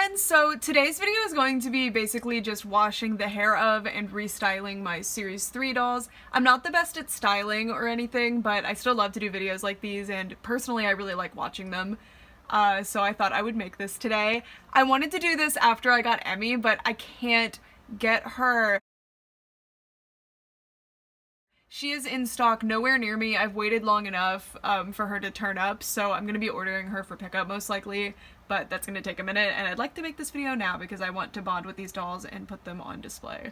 friends, so today's video is going to be basically just washing the hair of and restyling my Series 3 dolls. I'm not the best at styling or anything, but I still love to do videos like these, and personally I really like watching them. So I thought I would make this today. I wanted to do this after I got Emmy, but I can't get her. She is in stock nowhere near me. I've waited long enough for her to turn up, so I'm gonna be ordering her for pickup most likely, but that's gonna take a minute, and I'd like to make this video now because I want to bond with these dolls and put them on display.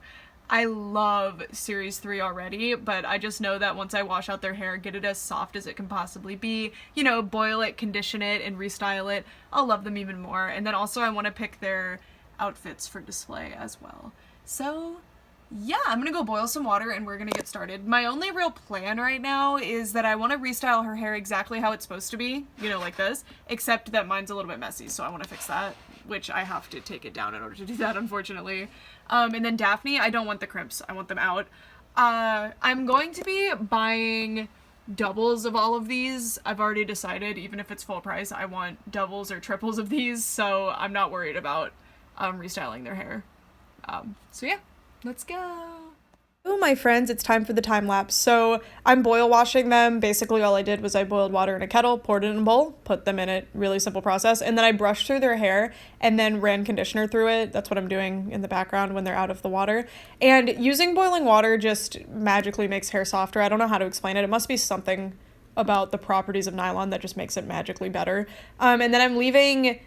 I love Series 3 already, but I just know that once I wash out their hair, get it as soft as it can possibly be, you know, boil it, condition it, and restyle it, I'll love them even more. And then also I want to pick their outfits for display as well. So yeah, I'm gonna go boil some water and we're gonna get started. My only real plan right now is that I want to restyle her hair exactly how it's supposed to be, you know, like this, except that mine's a little bit messy, so I want to fix that, which I have to take it down in order to do that, unfortunately. And then Daphne, I don't want the crimps, I want them out. I'm going to be buying doubles of all of these. I've already decided, even if it's full price, I want doubles or triples of these, so I'm not worried about restyling their hair. So yeah. Let's go. Oh, my friends, it's time for the time lapse. So I'm boil washing them. Basically all I did was I boiled water in a kettle, poured it in a bowl, put them in it, really simple process, and then I brushed through their hair and then ran conditioner through it. That's what I'm doing in the background when they're out of the water. And using boiling water just magically makes hair softer. I don't know how to explain it. It must be something about the properties of nylon that just makes it magically better. And then I'm leaving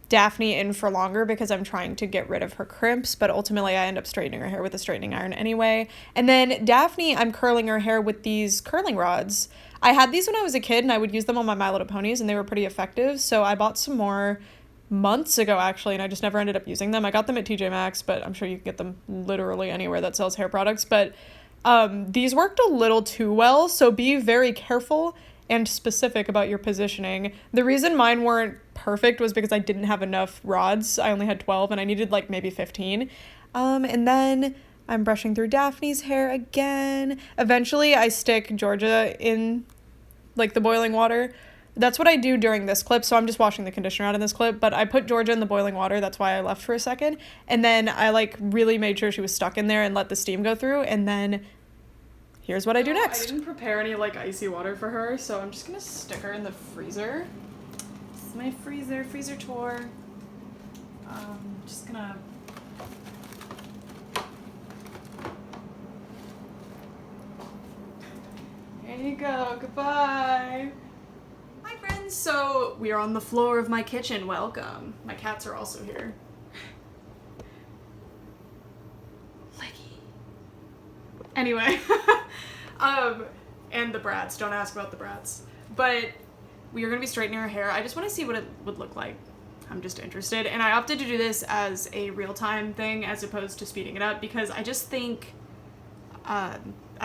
Daphne in for longer because I'm trying to get rid of her crimps, but ultimately I end up straightening her hair with a straightening iron anyway. And then Daphne, I'm curling her hair with these curling rods. I had these when I was a kid and I would use them on my My Little Ponies and they were pretty effective, so I bought some more months ago actually, and I just never ended up using them. I got them at TJ Maxx, but I'm sure you can get them literally anywhere that sells hair products, but these worked a little too well, so be very careful and specific about your positioning. The reason mine weren't perfect was because I didn't have enough rods. I only had 12 and I needed like maybe 15. And then I'm brushing through Daphne's hair again. Eventually I stick Georgia in like the boiling water. That's what I do during this clip, so I'm just washing the conditioner out in this clip, but I put Georgia in the boiling water, that's why I left for a second, and then I like really made sure she was stuck in there and let the steam go through, and then here's what I do next. I didn't prepare any like icy water for her, so I'm just gonna stick her in the freezer. This is my freezer tour. Just gonna Here you go, goodbye. Hi friends, so we are on the floor of my kitchen, welcome. My cats are also here. Anyway, and the brats, don't ask about the brats. But we are going to be straightening her hair. I just want to see what it would look like. I'm just interested. And I opted to do this as a real-time thing as opposed to speeding it up because I just think, I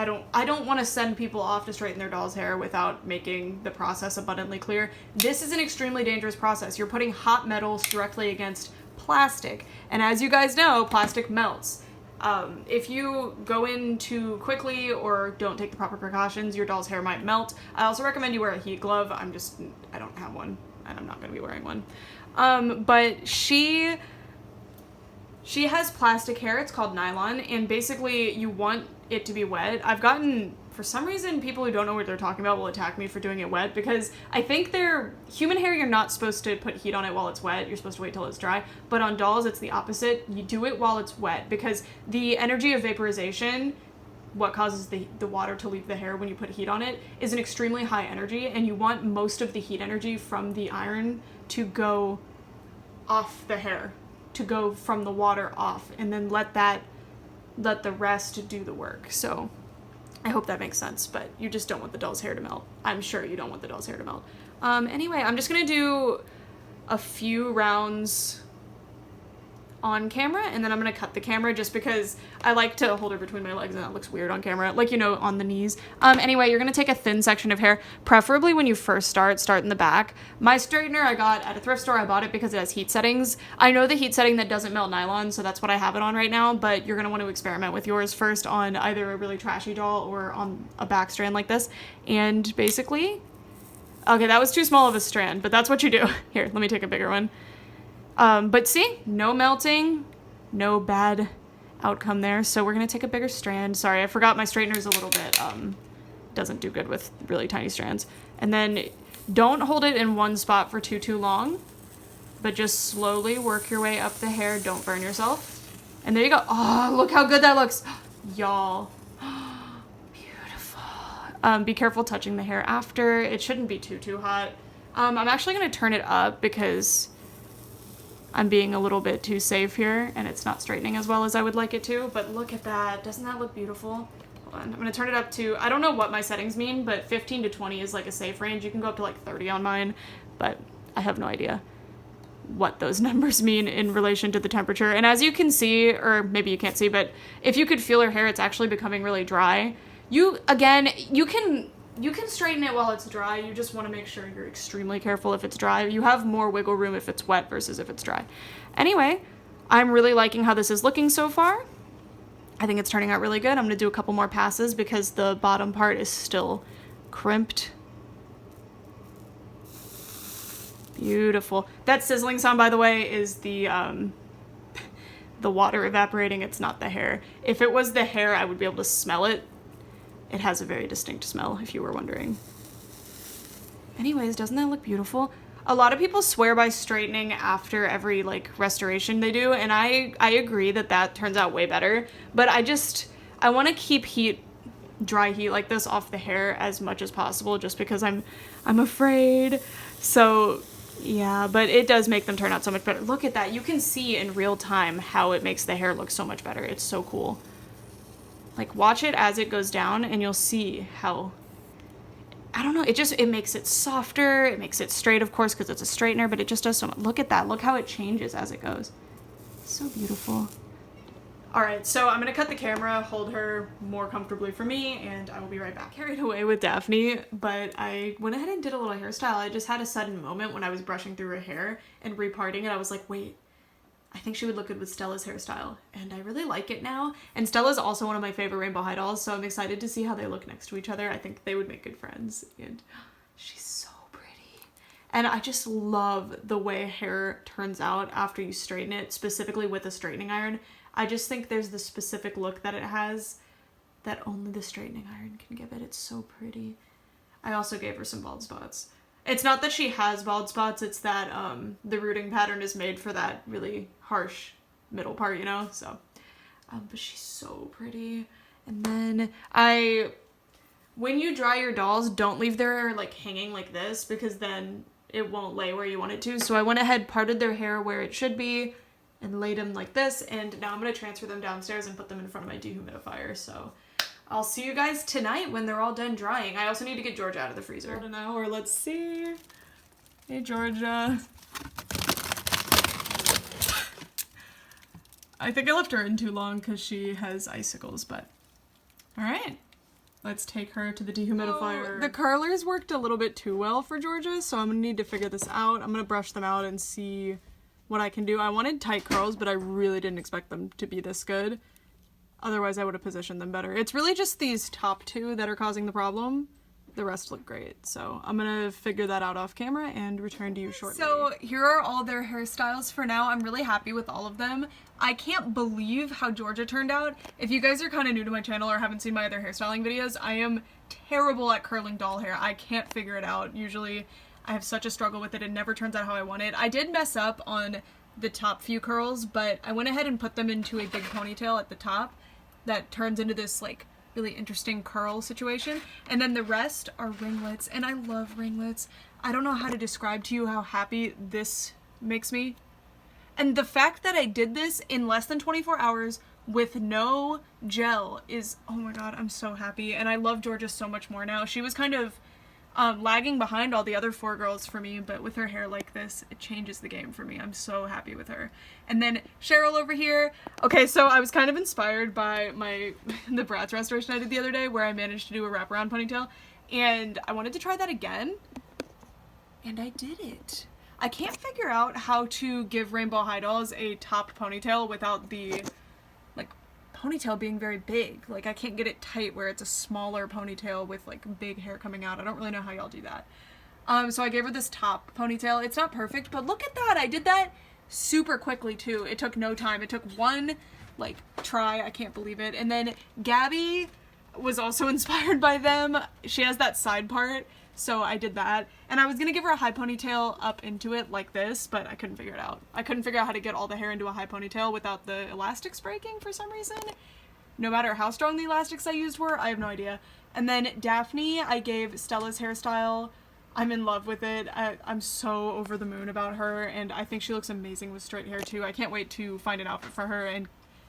don't want to send people off to straighten their doll's hair without making the process abundantly clear. This is an extremely dangerous process. You're putting hot metals directly against plastic. And as you guys know, plastic melts. If you go in too quickly or don't take the proper precautions, your doll's hair might melt. I also recommend you wear a heat glove. I don't have one, and I'm not going to be wearing one. But she has plastic hair, it's called nylon, and basically you want it to be wet. I've gotten, for some reason, people who don't know what they're talking about will attack me for doing it wet because I think human hair, you're not supposed to put heat on it while it's wet. You're supposed to wait till it's dry. But on dolls, it's the opposite. You do it while it's wet because the energy of vaporization, what causes the water to leave the hair when you put heat on it, is an extremely high energy, and you want most of the heat energy from the iron to go off the hair, to go from the water off, and then let the rest do the work. So I hope that makes sense, but you just don't want the doll's hair to melt. I'm sure you don't want the doll's hair to melt. Anyway, I'm just gonna do a few rounds on camera, and then I'm gonna cut the camera just because I like to hold her between my legs and that looks weird on camera, like, you know, on the knees. Anyway, you're gonna take a thin section of hair, preferably when you first start in the back. My straightener I got at a thrift store. I bought it because it has heat settings. I know the heat setting that doesn't melt nylon, so that's what I have it on right now, but you're gonna want to experiment with yours first on either a really trashy doll or on a back strand like this. And basically, okay, that was too small of a strand, but that's what you do. Here, let me take a bigger one. But see, no melting, no bad outcome there. So we're gonna take a bigger strand. Sorry, I forgot my straightener's a little bit, doesn't do good with really tiny strands. And then don't hold it in one spot for too long, but just slowly work your way up the hair. Don't burn yourself. And there you go. Oh, look how good that looks. Y'all. Beautiful. Be careful touching the hair after. It shouldn't be too hot. I'm actually gonna turn it up because I'm being a little bit too safe here and it's not straightening as well as I would like it to, but look at that. Doesn't that look beautiful? Hold on. I'm gonna turn it up to, I don't know what my settings mean, but 15 to 20 is like a safe range. You can go up to like 30 on mine, but I have no idea what those numbers mean in relation to the temperature. And as you can see, or maybe you can't see, but if you could feel her hair, it's actually becoming really dry. You can straighten it while it's dry. You just want to make sure you're extremely careful if it's dry. You have more wiggle room if it's wet versus if it's dry. Anyway, I'm really liking how this is looking so far. I think it's turning out really good. I'm going to do a couple more passes because the bottom part is still crimped. Beautiful. That sizzling sound, by the way, is the water evaporating. It's not the hair. If it was the hair, I would be able to smell it. It has a very distinct smell, if you were wondering. Anyways, doesn't that look beautiful? A lot of people swear by straightening after every like restoration they do, and I agree that turns out way better. But I want to keep dry heat like this off the hair as much as possible, just because I'm afraid. So yeah, but it does make them turn out so much better. Look at that. You can see in real time how it makes the hair look so much better. It's so cool. Like, watch it as it goes down and you'll see how, I don't know, it makes it softer. It makes it straight, of course, because it's a straightener, but it just does so much. Look at that. Look how it changes as it goes. So beautiful. All right, so I'm gonna cut the camera, hold her more comfortably for me, and I will be right back. Carried away with Daphne, but I went ahead and did a little hairstyle. I just had a sudden moment when I was brushing through her hair and reparting it. I was like, wait, I think she would look good with Stella's hairstyle, and I really like it now. And Stella's also one of my favorite rainbow high dolls, so I'm excited to see how they look next to each other. I think they would make good friends, and she's so pretty. And I just love the way hair turns out after you straighten it, specifically with a straightening iron. I just think there's the specific look that it has that only the straightening iron can give it. It's so pretty. I also gave her some bald spots. It's not that she has bald spots, it's that the rooting pattern is made for that really harsh middle part, you know? So, but she's so pretty. And then when you dry your dolls, don't leave their hair like hanging like this, because then it won't lay where you want it to. So I went ahead, parted their hair where it should be, and laid them like this, and now I'm going to transfer them downstairs and put them in front of my dehumidifier. So I'll see you guys tonight when they're all done drying. I also need to get Georgia out of the freezer. About an hour, let's see. Hey, Georgia. I think I left her in too long because she has icicles, but all right. Let's take her to the dehumidifier. Oh, the curlers worked a little bit too well for Georgia, so I'm going to need to figure this out. I'm going to brush them out and see what I can do. I wanted tight curls, but I really didn't expect them to be this good. Otherwise, I would have positioned them better. It's really just these top two that are causing the problem. The rest look great. So I'm gonna figure that out off camera and return to you shortly. So here are all their hairstyles for now. I'm really happy with all of them. I can't believe how Georgia turned out. If you guys are kind of new to my channel or haven't seen my other hairstyling videos, I am terrible at curling doll hair. I can't figure it out. Usually I have such a struggle with it. It never turns out how I want it. I did mess up on the top few curls, but I went ahead and put them into a big ponytail at the top that turns into this like really interesting curl situation. And then the rest are ringlets, and I love ringlets. I don't know how to describe to you how happy this makes me. And the fact that I did this in less than 24 hours with no gel is, oh my god, I'm so happy. And I love Georgia so much more now. She was kind of lagging behind all the other four girls for me, but with her hair like this, it changes the game for me. I'm so happy with her. And then Cheryl over here. Okay, so I was kind of inspired by the Bratz restoration I did the other day, where I managed to do a wraparound ponytail, and I wanted to try that again, and I did it. I can't figure out how to give Rainbow High Dolls a topped ponytail without the ponytail being very big. Like, I can't get it tight where it's a smaller ponytail with like big hair coming out. I don't really know how y'all do that. So I gave her this top ponytail. It's not perfect, but look at that. I did that super quickly too. It took no time. It took one like try. I can't believe it. And then Gabby was also inspired by them. She has that side part, so I did that. And I was gonna give her a high ponytail up into it like this, but I couldn't figure it out. I couldn't figure out how to get all the hair into a high ponytail without the elastics breaking for some reason. No matter how strong the elastics I used were, I have no idea. And then Daphne, I gave Stella's hairstyle. I'm in love with it. I'm so over the moon about her, and I think she looks amazing with straight hair too. I can't wait to find an outfit for her and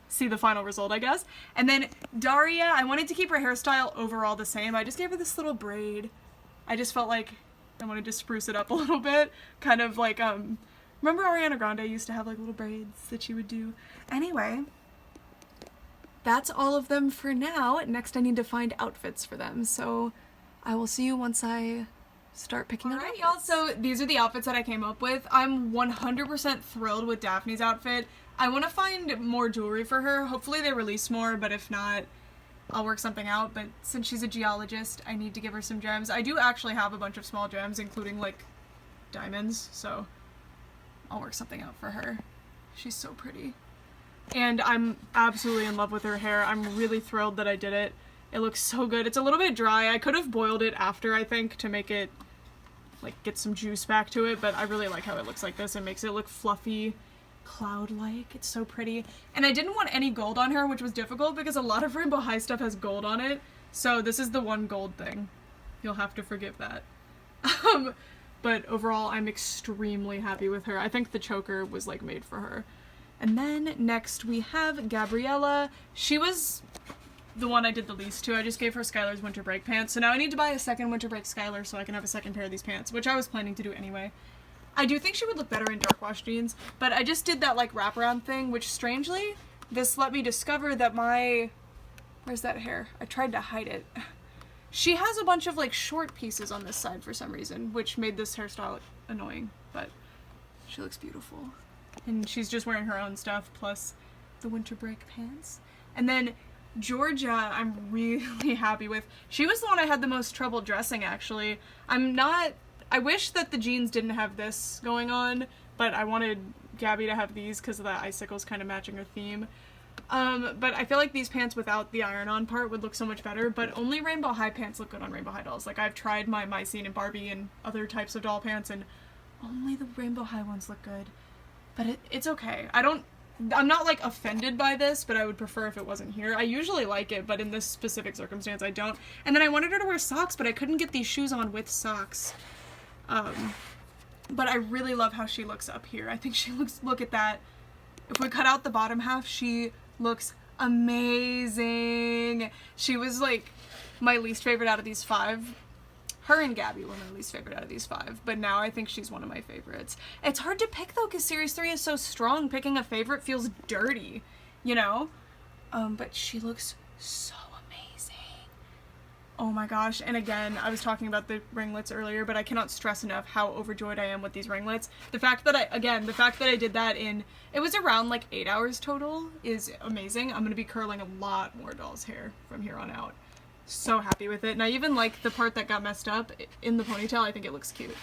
see the final result, I guess. And then Daria, I wanted to keep her hairstyle overall the same. I just gave her this little braid. I just felt like I wanted to spruce it up a little bit. Kind of like, remember Ariana Grande used to have like little braids that she would do? Anyway, that's all of them for now. Next I need to find outfits for them, so I will see you once I start picking up outfits. Y'all, so these are the outfits that I came up with. I'm 100% thrilled with Daphne's outfit. I want to find more jewelry for her. Hopefully they release more, but if not, I'll work something out. But since she's a geologist, I need to give her some gems. I do actually have a bunch of small gems, including like diamonds, so I'll work something out for her. She's so pretty. And I'm absolutely in love with her hair. I'm really thrilled that I did it. It looks so good. It's a little bit dry. I could have boiled it after, I think, to make it, like, get some juice back to it, but I really like how it looks like this. It makes it look fluffy, cloud-like. It's so pretty. And I didn't want any gold on her, which was difficult because a lot of Rainbow High stuff has gold on it, so this is the one gold thing. You'll have to forgive that. But overall, I'm extremely happy with her. I think the choker was, like, made for her. And then next we have Gabriella. She was the one I did the least to. I just gave her Skylar's winter break pants. So now I need to buy a second winter break Skylar so I can have a second pair of these pants, which I was planning to do anyway. I do think she would look better in dark wash jeans, but I just did that like wraparound thing, which strangely, this let me discover that where's that hair? I tried to hide it. She has a bunch of like short pieces on this side for some reason, which made this hairstyle annoying, but she looks beautiful. And she's just wearing her own stuff, plus the winter break pants. And then Georgia, I'm really happy with. She was the one I had the most trouble dressing, actually. I wish that the jeans didn't have this going on, but I wanted Gabby to have these because of the icicles kind of matching her theme. But I feel like these pants without the iron-on part would look so much better, but only Rainbow High pants look good on Rainbow High dolls. Like, I've tried my Mycene and Barbie and other types of doll pants, and only the Rainbow High ones look good. But it's okay. I'm not, like, offended by this, but I would prefer if it wasn't here. I usually like it, but in this specific circumstance, I don't. And then I wanted her to wear socks, but I couldn't get these shoes on with socks. But I really love how she looks up here. I think she looks, look at that. If we cut out the bottom half, she looks amazing. She was, like, my least favorite out of these 5. Her and Gabby were my least favorite out of these 5, but now I think she's one of my favorites. It's hard to pick, though, because Series 3 is so strong. Picking a favorite feels dirty, you know? But she looks so amazing. Oh my gosh. And again, I was talking about the ringlets earlier, but I cannot stress enough how overjoyed I am with these ringlets. The fact that I did that in, it was around like 8 hours total is amazing. I'm going to be curling a lot more doll's hair from here on out. So happy with it. And I even like the part that got messed up in the ponytail. I think it looks cute.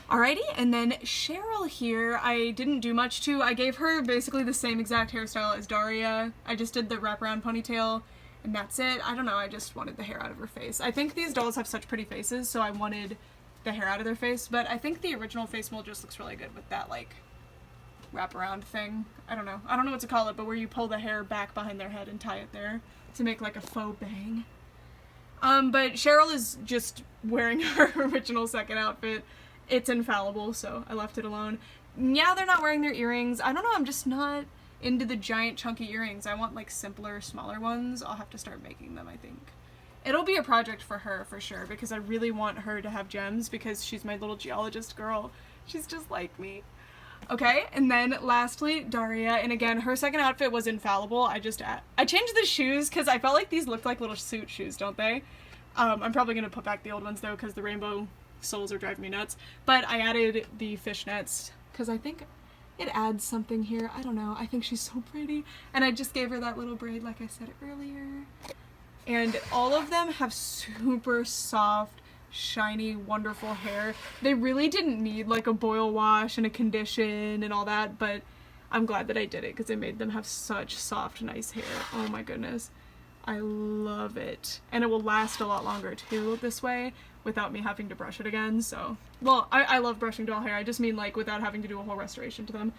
Alrighty, and then Cheryl here, I didn't do much to. I gave her basically the same exact hairstyle as Daria. I just did the wraparound ponytail, and that's it. I don't know, I just wanted the hair out of her face. I think these dolls have such pretty faces, so I wanted the hair out of their face, but I think the original face mold just looks really good with that, like, wraparound thing. I don't know what to call it, but where you pull the hair back behind their head and tie it there to make, like, a faux bang. But Cheryl is just wearing her original second outfit. It's infallible, so I left it alone. Yeah, they're not wearing their earrings. I don't know, I'm just not into the giant chunky earrings. I want, like, simpler, smaller ones. I'll have to start making them, I think. It'll be a project for her, for sure, because I really want her to have gems, because she's my little geologist girl. She's just like me. Okay, and then lastly, Daria, and again, her second outfit was infallible. I changed the shoes because I felt like these looked like little suit shoes, don't they? I'm probably going to put back the old ones, though, because the rainbow soles are driving me nuts. But I added the fishnets because I think it adds something here. I don't know. I think she's so pretty. And I just gave her that little braid like I said earlier. And all of them have super soft, shiny, wonderful hair. They really didn't need like a boil wash and a condition and all that, but I'm glad that I did it because it made them have such soft, nice hair. Oh my goodness. I love it. And it will last a lot longer too this way without me having to brush it again. So, well, I love brushing doll hair. I just mean like without having to do a whole restoration to them.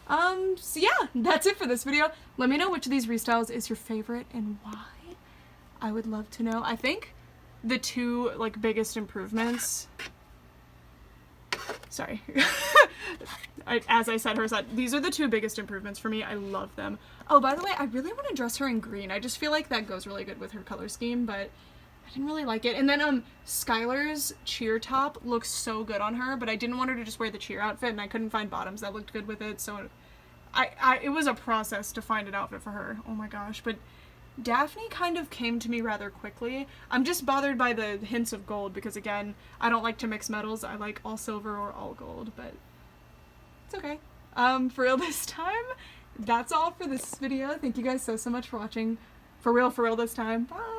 So yeah, that's it for this video. Let me know which of these restyles is your favorite and why. I would love to know. I think the two like biggest improvements, sorry, as I said, these are the two biggest improvements for me. I love them. Oh, by the way, I really want to dress her in green. I just feel like that goes really good with her color scheme, but I didn't really like it. And then Skylar's cheer top looks so good on her, but I didn't want her to just wear the cheer outfit, and I couldn't find bottoms that looked good with it, so it was a process to find an outfit for her. Oh my gosh. But Daphne kind of came to me rather quickly. I'm just bothered by the hints of gold because, again, I don't like to mix metals. I like all silver or all gold, but it's okay. For real this time, that's all for this video. Thank you guys so much for watching. For real this time. Bye!